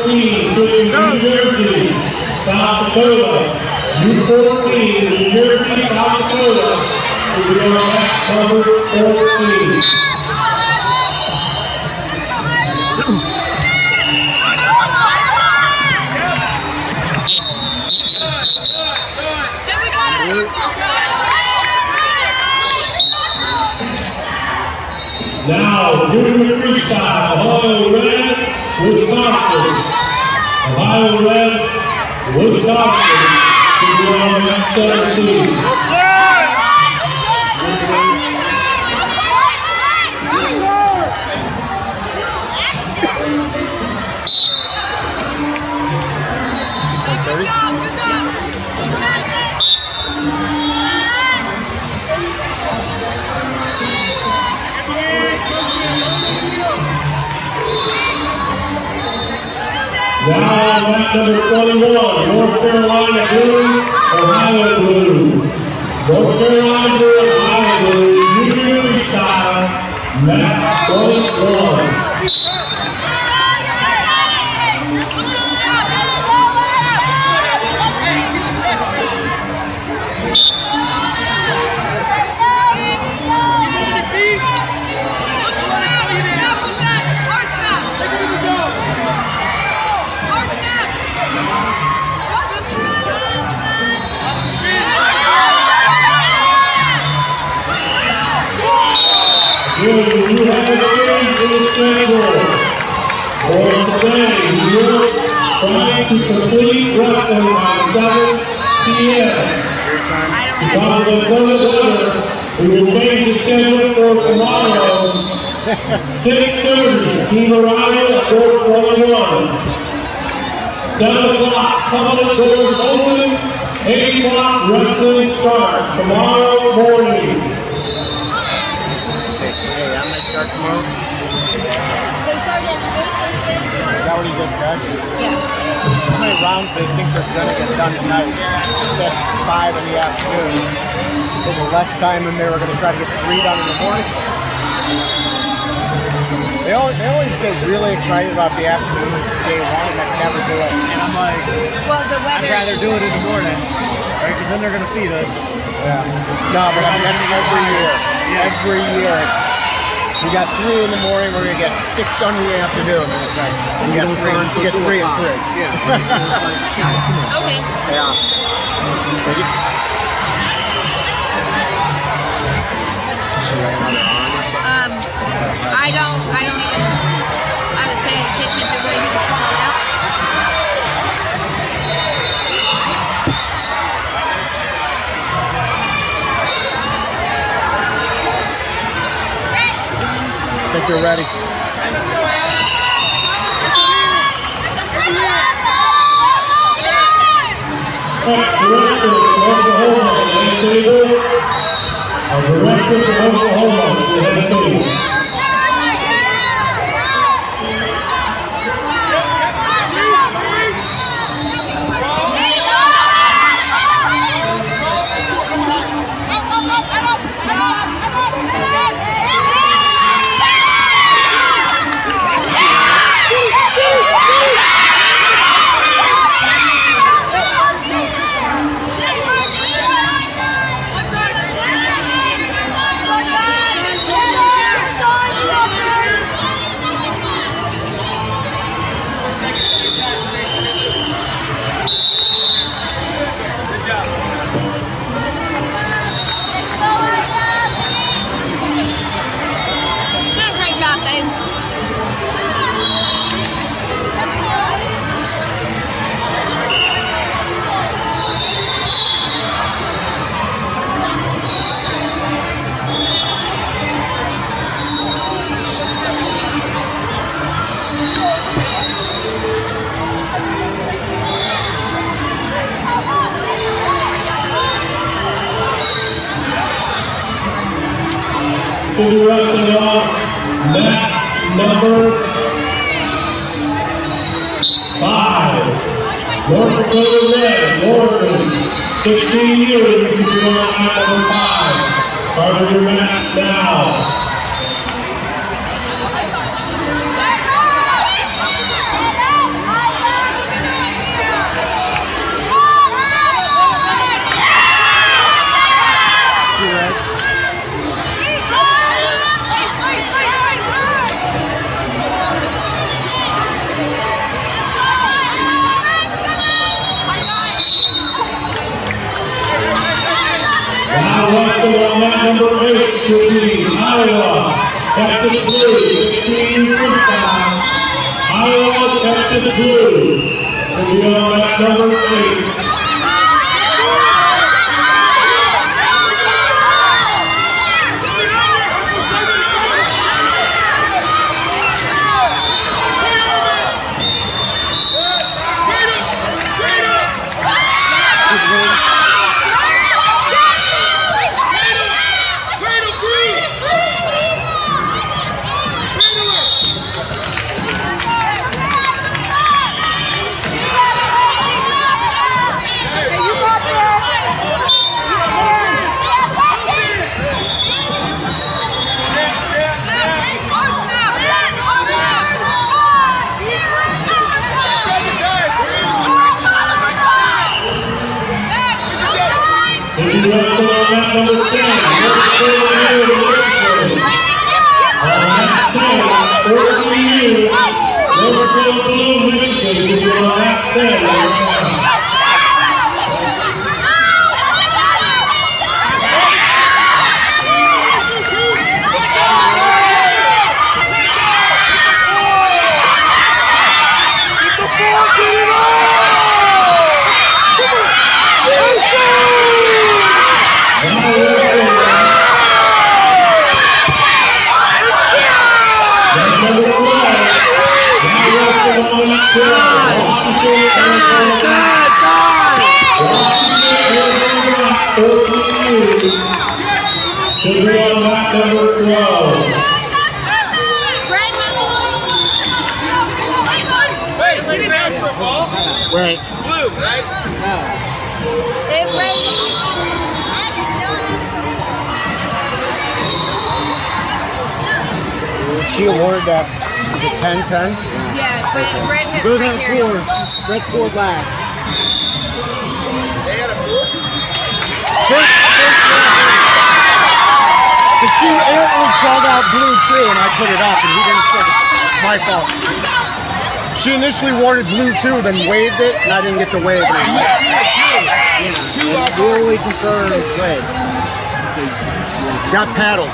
New Jersey, South Dakota. U14, New Jersey, South Dakota. To be on that number 14. Now, junior freestyle, Ohio Red, Wisconsin. Ohio Red, Wisconsin. To be on that 17. Now at number 21, North Carolina Blue, Ohio Blue. North Carolina Blue, Ohio Blue, junior freestyle, Matt 21. You have a change in the schedule. For today, New York trying to complete wrestling by 7 p.m. Because of the weather, we will change the schedule for tomorrow, 6:30, Team Orion, 4:21. 7 o'clock, public doors open, 8 o'clock, wrestling starts tomorrow morning. Hey, I'm gonna start tomorrow. They start at 8:30. Is that what he just said? Yeah. How many rounds do they think they're gonna get done tonight? He said 5 in the afternoon. A little less time than they were gonna try to get 3 done in the morning. They always get really excited about the afternoon day one and then never do it. And I'm like, Well, the weather. I'd rather do it in the morning, right? Because then they're gonna feed us. Yeah. No, but I mean, that's every year. Every year it's. We got 3 in the morning, we're gonna get 6 done in the afternoon. And it's like, you get 3 and 3. Yeah. Okay. Yeah. I don't even. I was saying kitchen to where he was falling out. I think they're ready. Director of Oklahoma, head table. Our director of Oklahoma, head table. To the wrestling off, match number 5. North Dakota Red, Morgan, 16 years, to be on match number 5. Start your match now. wrestle on mat number 8 should be Iowa, Texas Blue, 16 freestyle. Iowa, Texas Blue, should be on mat number 8. Should be wrestle on mat number 10. Liverpool Blue, Michigan, should be on mat 10. Should be on mat number 12. Wait, she didn't ask for a ball? Right. Blue, right? It rained. She awarded that, is it 10-10? Yeah, but red hit Goes right on here. 4. Red scored last. They had a 4? Because she called out blue too, and I put it up, and he didn't say it's my fault. She initially awarded blue too, then waved it, and I didn't get the wave. Two off. Duly confirmed wave. Got paddled.